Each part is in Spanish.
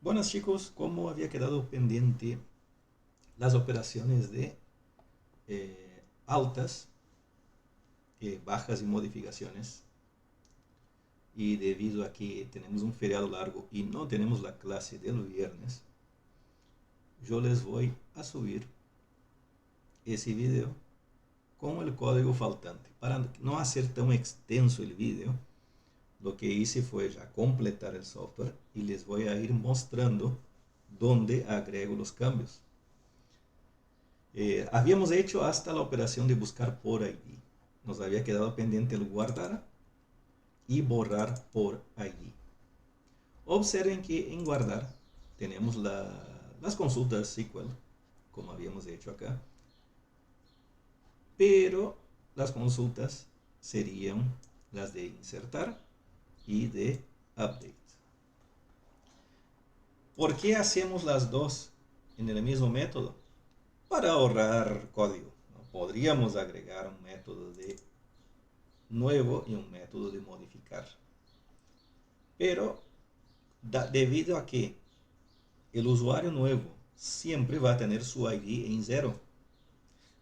Buenas chicos, como había quedado pendiente las operaciones de altas, bajas y modificaciones, y debido a que tenemos un feriado largo y no tenemos la clase del viernes, yo les voy a subir ese video con el código faltante. Para no hacer tan extenso el video, lo que hice fue ya completar el software y les voy a ir mostrando dónde agrego los cambios. Habíamos hecho hasta la operación de buscar por ID. Nos había quedado pendiente el guardar y borrar por ID. Observen que en guardar tenemos las consultas SQL, como habíamos hecho acá, pero las consultas serían las de insertar y de update. ¿Por qué hacemos las dos en el mismo método? Para ahorrar código. Podríamos agregar un método de nuevo y un método de modificar. Pero debido a que el usuario nuevo siempre va a tener su ID en cero,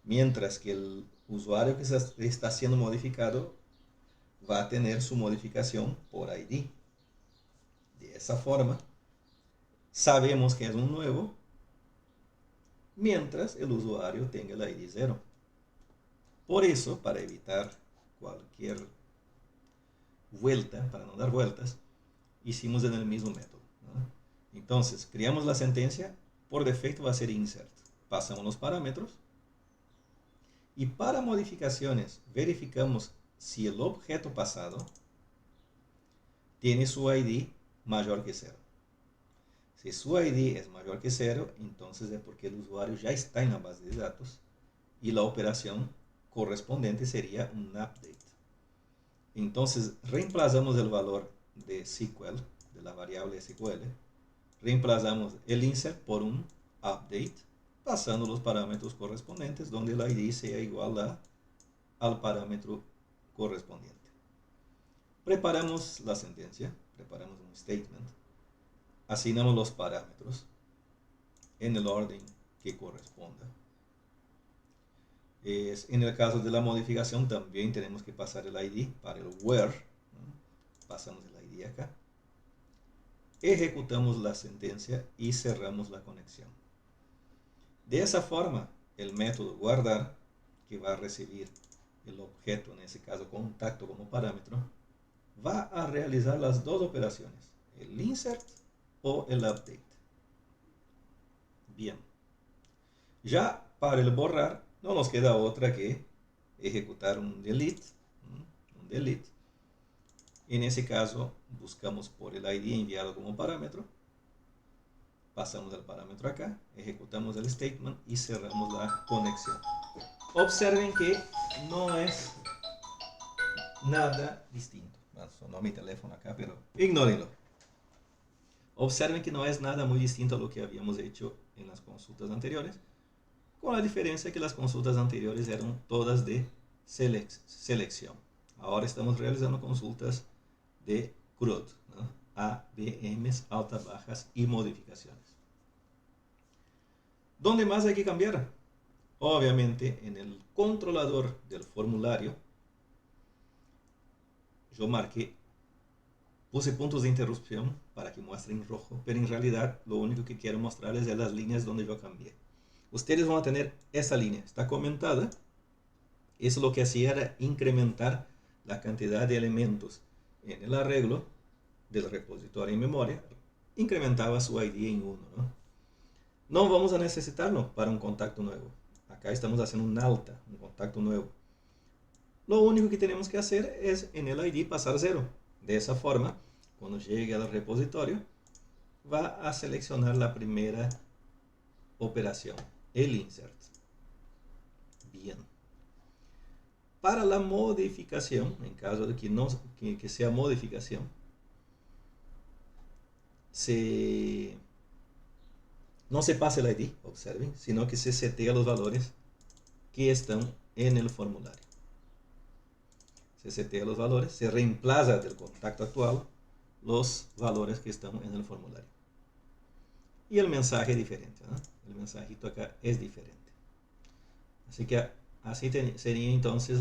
mientras que el usuario que está siendo modificado va a tener su modificación por ID. De esa forma, sabemos que es un nuevo, mientras el usuario tenga el ID cero. Por eso, para evitar cualquier vuelta, para no dar vueltas, hicimos en el mismo método, ¿no? Entonces, creamos la sentencia, por defecto va a ser insert. Pasamos los parámetros y para modificaciones verificamos si el objeto pasado tiene su ID mayor que 0. Si su ID es mayor que 0, entonces es porque el usuario ya está en la base de datos y la operación correspondiente sería un update. Entonces, reemplazamos el valor de SQL, de la variable SQL, reemplazamos el insert por un update, pasando los parámetros correspondientes donde el ID sea igual al parámetro correspondiente. Preparamos la sentencia, preparamos un statement, asignamos los parámetros en el orden que corresponda. En el caso de la modificación también tenemos que pasar el ID para el where, ¿no? Pasamos el ID acá, ejecutamos la sentencia y cerramos la conexión. De esa forma, el método guardar, que va a recibir el objeto, en ese caso contacto como parámetro, va a realizar las dos operaciones, el insert o el update. Bien, ya para el borrar no nos queda otra que ejecutar un delete, En ese caso buscamos por el ID enviado como parámetro, pasamos el parámetro acá, ejecutamos el statement y cerramos la conexión. Observen que no es nada distinto. Bueno, sonó mi teléfono acá, pero ignórenlo. Observen que no es nada muy distinto a lo que habíamos hecho en las consultas anteriores, con la diferencia que las consultas anteriores eran todas de selección. Ahora estamos realizando consultas de CRUD, ¿no? ABMs, altas, bajas y modificaciones. ¿Dónde más hay que cambiar? Obviamente en el controlador del formulario yo marqué, puse puntos de interrupción para que muestre en rojo, pero en realidad lo único que quiero mostrarles es las líneas donde yo cambié. Ustedes van a tener esta línea, está comentada. Eso lo que hacía era incrementar la cantidad de elementos en el arreglo del repositorio en memoria, incrementaba su ID en 1, ¿no? No vamos a necesitarlo para un contacto nuevo. Acá estamos haciendo un alta, un contacto nuevo. Lo único que tenemos que hacer es en el ID pasar 0. De esa forma, cuando llegue al repositorio, va a seleccionar la primera operación, el insert. Bien. Para la modificación, en caso de que sea modificación, no se pase el ID, observen, sino que se setea los valores que están en el formulario. Se setea los valores, se reemplaza del contacto actual los valores que están en el formulario. y el mensaje diferente, ¿no? El mensajito acá es diferente. Así que así sería entonces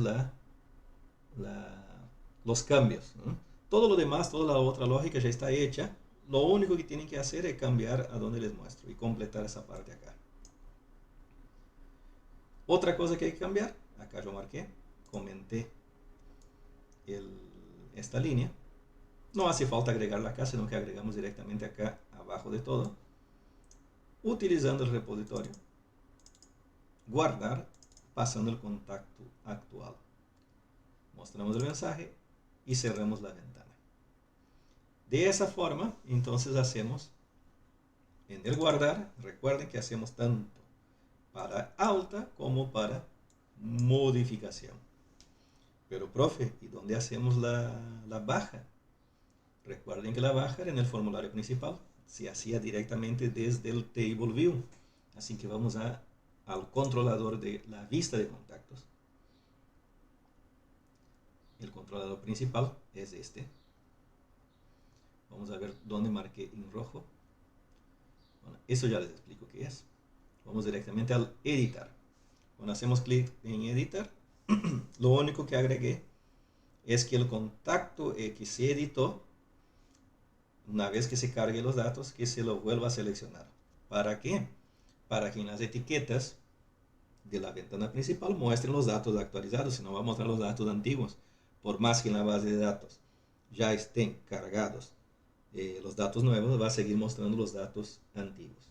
los cambios, ¿no? Todo lo demás, toda la otra lógica ya está hecha. Lo único que tienen que hacer es cambiar a donde les muestro y completar esa parte acá. Otra cosa que hay que cambiar, acá yo marqué, comenté esta línea. No hace falta agregarla acá, sino que agregamos directamente acá abajo de todo. Utilizando el repositorio, guardar, pasando el contacto actual. Mostramos el mensaje y cerramos la ventana. De esa forma, entonces hacemos en el guardar, recuerden que hacemos tanto para alta como para modificación. Pero, profe, ¿y dónde hacemos la baja? Recuerden que la baja era en el formulario principal, se hacía directamente desde el Table View. Así que vamos al controlador de la vista de contactos. El controlador principal es este. Vamos a ver dónde marqué en rojo. Bueno, eso ya les explico qué es. Vamos directamente al editar. Cuando hacemos clic en editar, lo único que agregué es que el contacto que se editó, una vez que se cargue los datos, que se lo vuelva a seleccionar. ¿Para qué? Para que en las etiquetas de la ventana principal muestren los datos actualizados, si no va a mostrar los datos antiguos. Por más que en la base de datos ya estén cargados los datos nuevos, va a seguir mostrando los datos antiguos.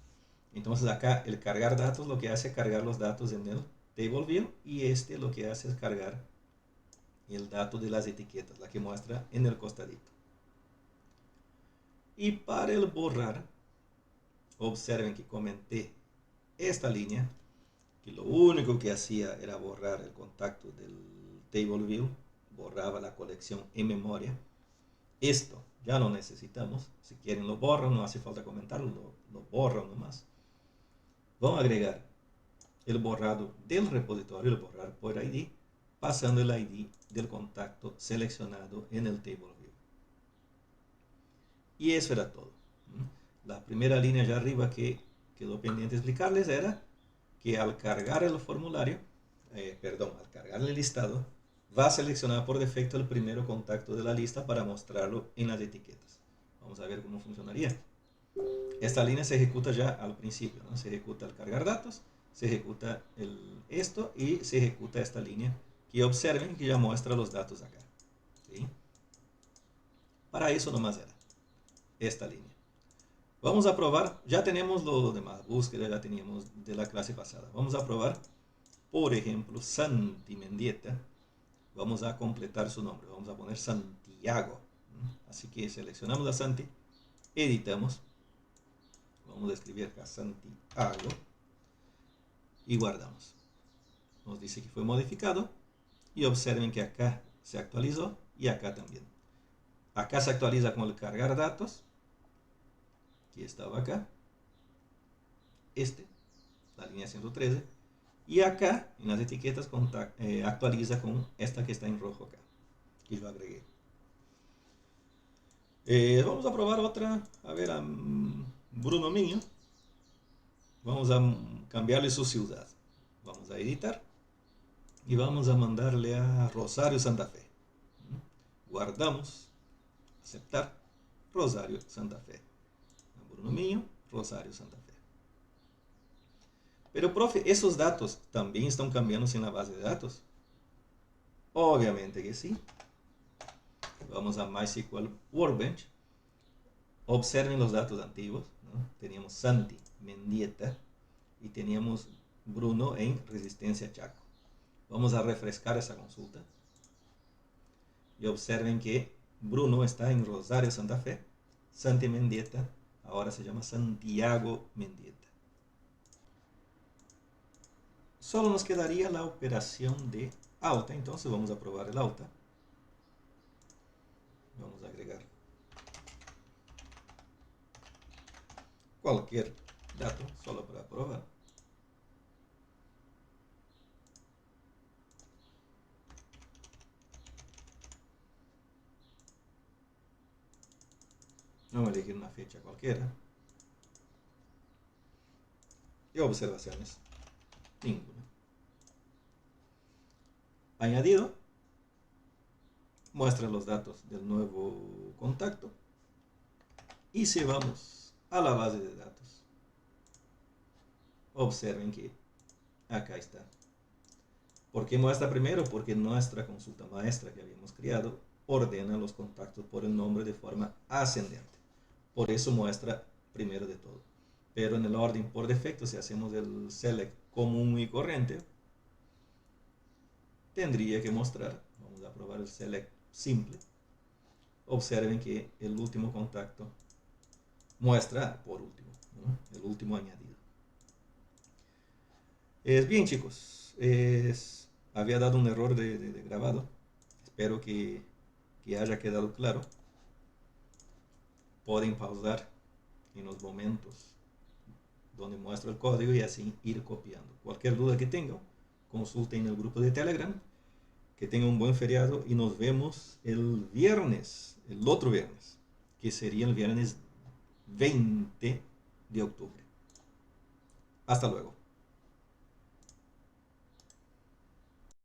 Entonces acá el cargar datos lo que hace es cargar los datos en el Table View, y este lo que hace es cargar el dato de las etiquetas, la que muestra en el costadito. Y para el borrar, observen que comenté esta línea, que lo único que hacía era borrar el contacto del Table View, borraba la colección en memoria. Esto ya no necesitamos, si quieren lo borran, no hace falta comentarlo, lo borran nomás. Vamos a agregar el borrado del repositorio, el borrar por ID, pasando el ID del contacto seleccionado en el Table View. Y eso era todo. La primera línea allá arriba que quedó pendiente explicarles era que al cargar el formulario, al cargar el listado, va a seleccionar por defecto el primero contacto de la lista para mostrarlo en las etiquetas. Vamos a ver cómo funcionaría. Esta línea se ejecuta ya al principio, ¿no? Se ejecuta al cargar datos, se ejecuta esto y se ejecuta esta línea, que observen que ya muestra los datos acá, ¿sí? Para eso nomás era esta línea. Vamos a probar, ya tenemos lo demás, búsqueda ya teníamos de la clase pasada. Vamos a probar, por ejemplo, Santi Mendieta. Vamos a completar su nombre, vamos a poner Santiago. Así que seleccionamos a Santi, editamos, vamos a escribir acá Santiago y guardamos. Nos dice que fue modificado y observen que acá se actualizó y acá también. Acá se actualiza con el cargar datos, que estaba acá, la línea 113, y acá en las etiquetas actualiza con esta que está en rojo acá, que yo agregué. Vamos a probar otra, a ver, a Bruno Miño. Vamos a cambiarle su ciudad. Vamos a editar y vamos a mandarle a Rosario, Santa Fe. Guardamos, aceptar, Rosario, Santa Fe. Bruno Miño, Rosario, Santa Fe. Pero, profe, ¿esos datos también están cambiándose en la base de datos? Obviamente que sí. Vamos a MySQL Workbench. Observen los datos antiguos, ¿no? Teníamos Santi Mendieta y teníamos Bruno en Resistencia Chaco. Vamos a refrescar esa consulta y observen que Bruno está en Rosario, Santa Fe. Santi Mendieta ahora se llama Santiago Mendieta. Solo nos quedaría la operación de alta, entonces vamos a probar el alta. Vamos a agregar cualquier dato solo para probar. Vamos a elegir una fecha cualquiera. y observaciones, ninguna. Añadido, muestra los datos del nuevo contacto. Y si vamos a la base de datos, observen que acá está. ¿Por qué muestra primero? Porque nuestra consulta maestra que habíamos creado ordena los contactos por el nombre de forma ascendente. Por eso muestra primero de todo. Pero en el orden por defecto, si hacemos el select común y corriente, tendría que mostrar, vamos a probar el select simple, observen que el último contacto muestra por último, ¿no? El último añadido. Es bien, chicos, había dado un error de grabado, espero que haya quedado claro. Pueden pausar en los momentos donde muestro el código y así ir copiando. Cualquier duda que tengan, consulten el grupo de Telegram. Que tengan un buen feriado y nos vemos el viernes, el otro viernes, que sería el viernes 20 de octubre. Hasta luego.